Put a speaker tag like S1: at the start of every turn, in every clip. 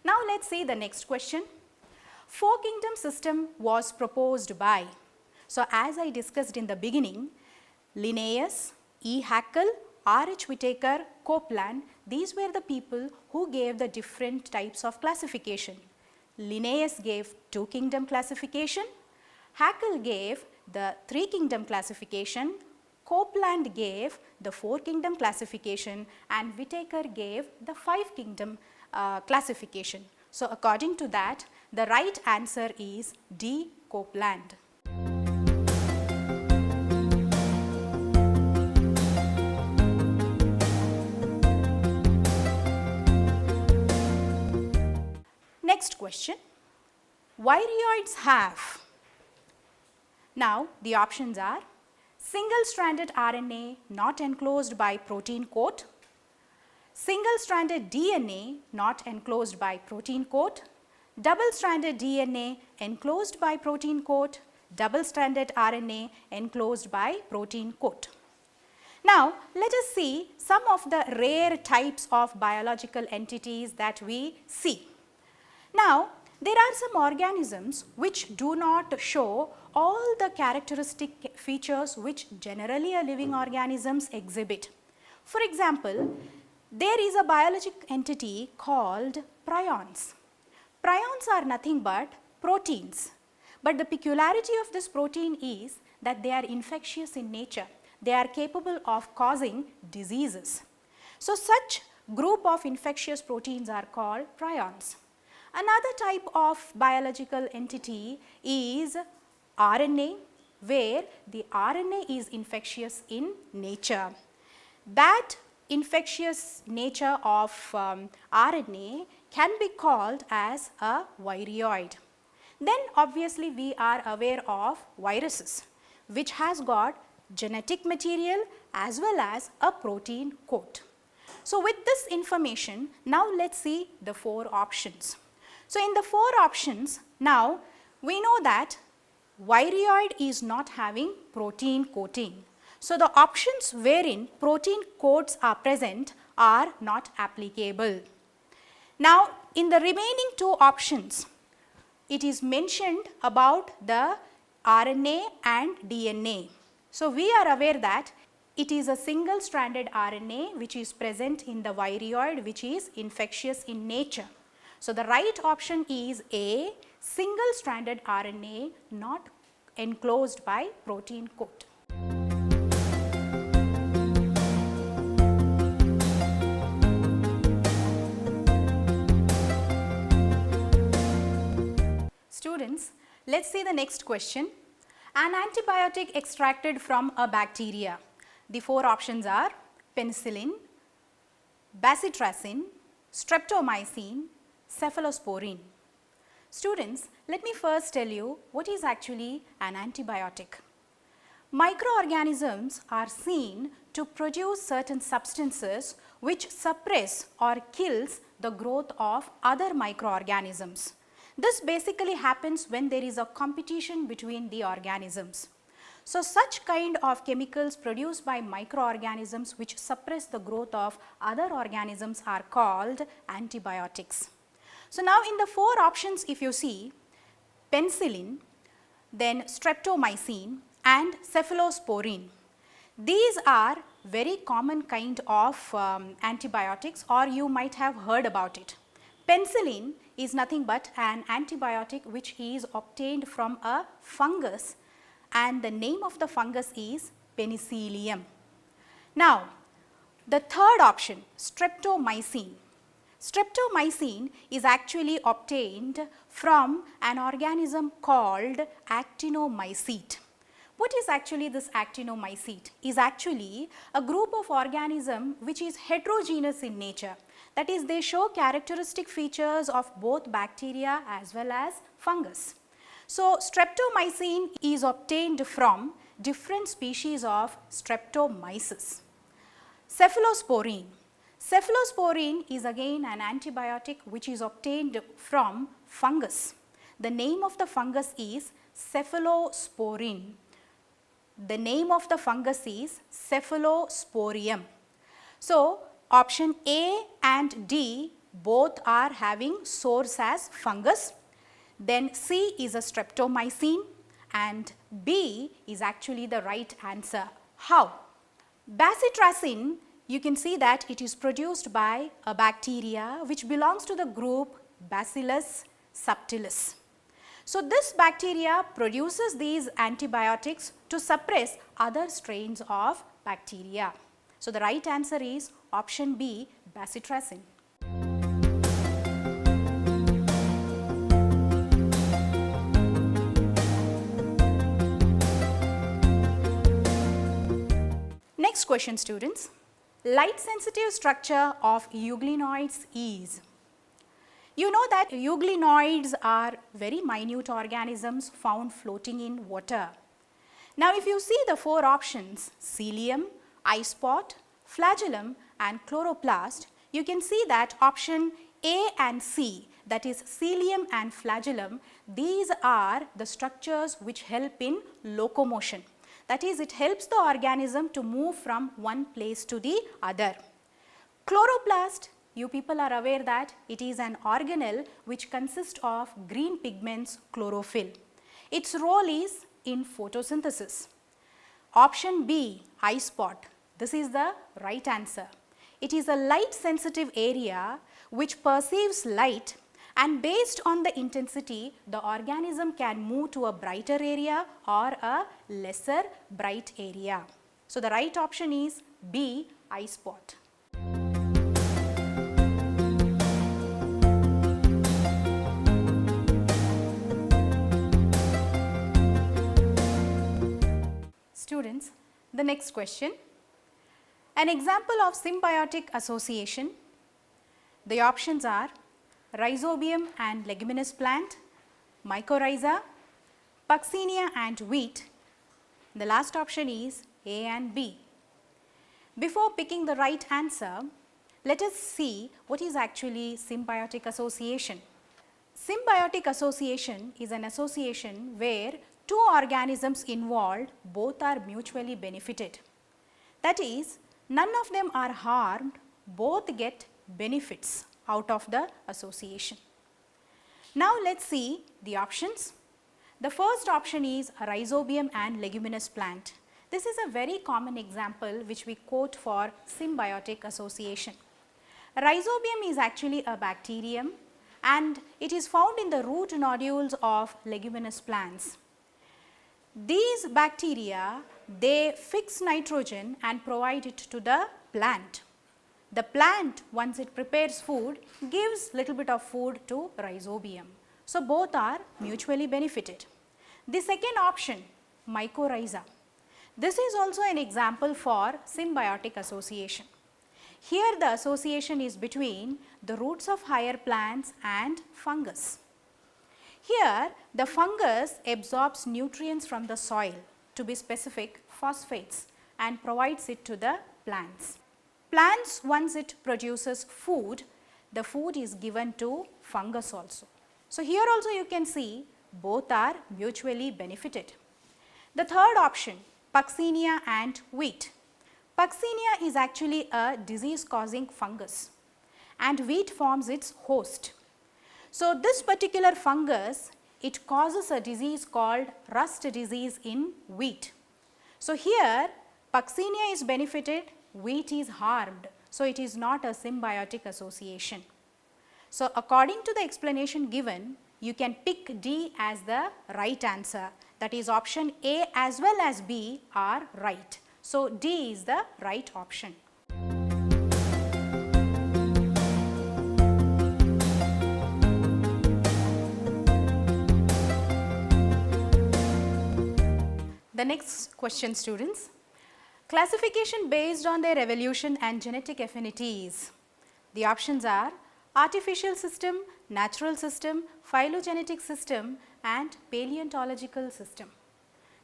S1: Now let's see the next question. Four kingdom system was proposed by, so as I discussed in the beginning, Linnaeus, E. Haeckel, R. H. Whittaker, Copeland, these were the people who gave the different types of classification. Linnaeus gave two kingdom classification, Haeckel gave the three kingdom classification, Copeland gave the four kingdom classification, and Whittaker gave the five kingdom classification. So according to that, the right answer is D. Copeland. Next question, viroids have. Now the options are single stranded RNA not enclosed by protein coat, single stranded DNA not enclosed by protein coat, double stranded DNA enclosed by protein coat, double stranded RNA enclosed by protein coat. Now let us see some of the rare types of biological entities that we see. Now there are some organisms which do not show all the characteristic features which generally a living organisms exhibit. For example, there is a biologic entity called prions. Prions are nothing but proteins, but the peculiarity of this protein is that they are infectious in nature. They are capable of causing diseases. So such group of infectious proteins are called prions. Another type of biological entity is RNA, where the RNA is infectious in nature. That infectious nature of RNA can be called as a viroid. Then obviously we are aware of viruses, which has got genetic material as well as a protein coat. So with this information, now let's see the four options. So in the four options, now we know that viroid is not having protein coating. So the options wherein protein coats are present are not applicable. Now in the remaining two options, it is mentioned about the RNA and DNA. So we are aware that it is a single stranded RNA which is present in the viroid, which is infectious in nature. So the right option is A, single stranded RNA not enclosed by protein coat. Students, let's see the next question. An antibiotic extracted from a bacteria. The four options are penicillin, bacitracin, streptomycin, cephalosporin. Students, let me first tell you what is actually an antibiotic. Microorganisms are seen to produce certain substances which suppress or kills the growth of other microorganisms. This basically happens when there is a competition between the organisms. So such kind of chemicals produced by microorganisms which suppress the growth of other organisms are called antibiotics. So now in the four options, if you see penicillin, then streptomycin and cephalosporin, these are very common kind of antibiotics, or you might have heard about it. Penicillin is nothing but an antibiotic which is obtained from a fungus, and the name of the fungus is Penicillium. Now the third option, streptomycin. Streptomycin is actually obtained from an organism called actinomycete. What is actually this actinomycete? Is actually a group of organism which is heterogeneous in nature. That is, they show characteristic features of both bacteria as well as fungus. So streptomycin is obtained from different species of Streptomyces. Cephalosporin. Cephalosporin is again an antibiotic which is obtained from fungus. The name of the fungus is Cephalosporin. The name of the fungus is Cephalosporium. So option A and D both are having source as fungus. Then C is a streptomycin and B is actually the right answer. How? Bacitracin, you can see that it is produced by a bacteria which belongs to the group Bacillus subtilis. So, this bacteria produces these antibiotics to suppress other strains of bacteria. So, the right answer is option B, bacitracin. Next question, students. Light sensitive structure of euglenoids is. You know that euglenoids are very minute organisms found floating in water. Now, if you see the four options, cilium, eye spot, flagellum and chloroplast, you can see that option A and C, that is cilium and flagellum, these are the structures which help in locomotion. That is, it helps the organism to move from one place to the other. Chloroplast, you people are aware that it is an organelle which consists of green pigments chlorophyll. Its role is in photosynthesis. Option B, eye spot, this is the right answer. It is a light sensitive area which perceives light, and based on the intensity, the organism can move to a brighter area or a lesser bright area. So, the right option is B, eye spot. Students, the next question. An example of symbiotic association, the options are Rhizobium and leguminous plant, mycorrhiza, Puccinia and wheat. The last option is A and B. Before picking the right answer, let us see what is actually symbiotic association. Symbiotic association is an association where two organisms involved both are mutually benefited. That is, none of them are harmed, both get benefits out of the association. Now, let us see the options. The first option is Rhizobium and leguminous plant. This is a very common example which we quote for symbiotic association. Rhizobium is actually a bacterium and it is found in the root nodules of leguminous plants. These bacteria, they fix nitrogen and provide it to the plant. The plant, once it prepares food, gives little bit of food to Rhizobium. So, both are mutually benefited. The second option, mycorrhiza. This is also an example for symbiotic association. Here the association is between the roots of higher plants and fungus. Here the fungus absorbs nutrients from the soil, to be specific phosphates, and provides it to the plants. Plants, once it produces food, the food is given to fungus also. So, here also you can see both are mutually benefited. The third option, Puccinia and wheat. Puccinia is actually a disease causing fungus and wheat forms its host. So, this particular fungus, it causes a disease called rust disease in wheat. So, here Puccinia is benefited, wheat is harmed. So, it is not a symbiotic association. So, according to the explanation given, you can pick D as the right answer, that is option A as well as B are right. So, D is the right option. The next question, students. Classification based on their evolution and genetic affinities. The options are artificial system, natural system, phylogenetic system and paleontological system.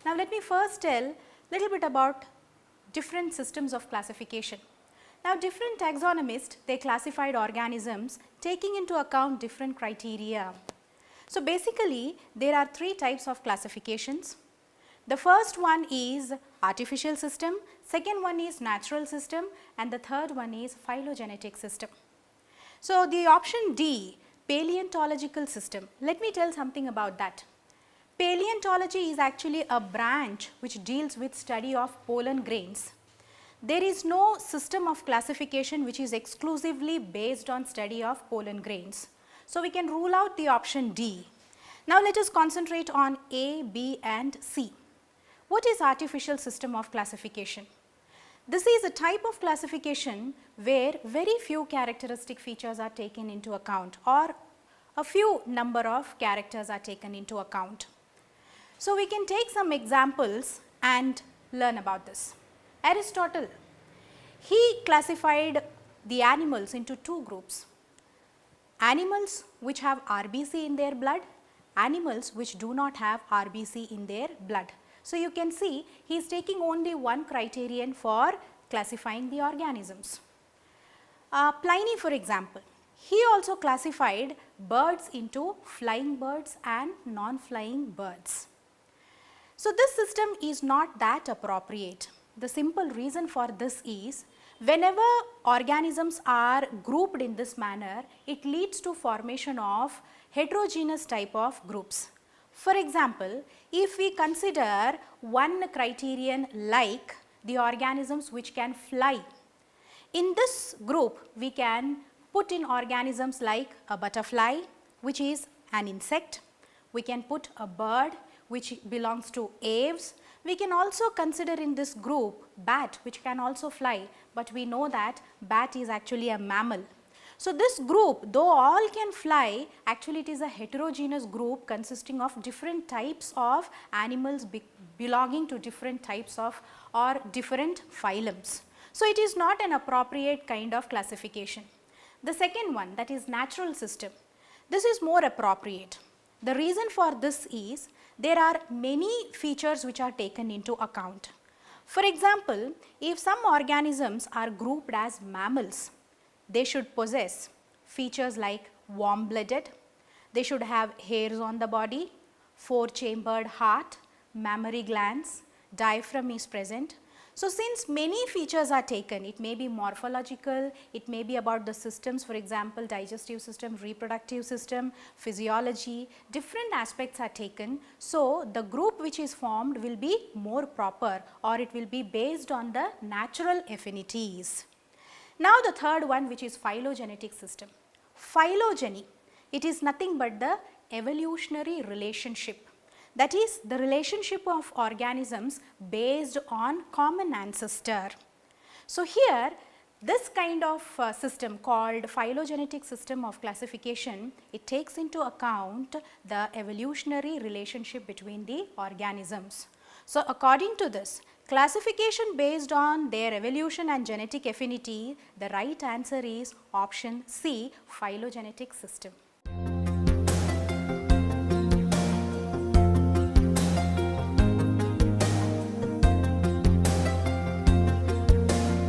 S1: Now, let me first tell little bit about different systems of classification. Now, different taxonomists, they classified organisms taking into account different criteria. So, basically there are three types of classifications. The first one is artificial system, second one is natural system and the third one is phylogenetic system. So, the option D, paleontological system. Let me tell something about that. Paleontology is actually a branch which deals with study of pollen grains. There is no system of classification which is exclusively based on study of pollen grains. So, we can rule out the option D. Now, let us concentrate on A, B and C. What is artificial system of classification? This is a type of classification where very few characteristic features are taken into account, or a few number of characters are taken into account. So, we can take some examples and learn about this. Aristotle, he classified the animals into two groups: animals which have RBC in their blood, animals which do not have RBC in their blood. So, you can see he is taking only one criterion for classifying the organisms. Pliny, for example, he also classified birds into flying birds and non-flying birds. So, this system is not that appropriate. The simple reason for this is, whenever organisms are grouped in this manner, it leads to formation of heterogeneous type of groups. For example, if we consider one criterion like the organisms which can fly, in this group we can put in organisms like a butterfly, which is an insect. We can put a bird which belongs to aves. We can also consider in this group bat, which can also fly, but we know that bat is actually a mammal. So, this group, though all can fly, actually it is a heterogeneous group consisting of different types of animals belonging to different types of or different phylums. So, it is not an appropriate kind of classification. The second one, that is natural system, this is more appropriate. The reason for this is, there are many features which are taken into account. For example, if some organisms are grouped as mammals, they should possess features like warm-blooded, they should have hairs on the body, 4-chambered heart, mammary glands, diaphragm is present. So, since many features are taken, it may be morphological, it may be about the systems, for example, digestive system, reproductive system, physiology, different aspects are taken. So, the group which is formed will be more proper, or it will be based on the natural affinities. Now, the third one, which is phylogenetic system. Phylogeny, it is nothing but the evolutionary relationship, that is the relationship of organisms based on common ancestor. So, here this kind of system called phylogenetic system of classification, it takes into account the evolutionary relationship between the organisms. So, according to this, classification based on their evolution and genetic affinity, the right answer is option C, phylogenetic system.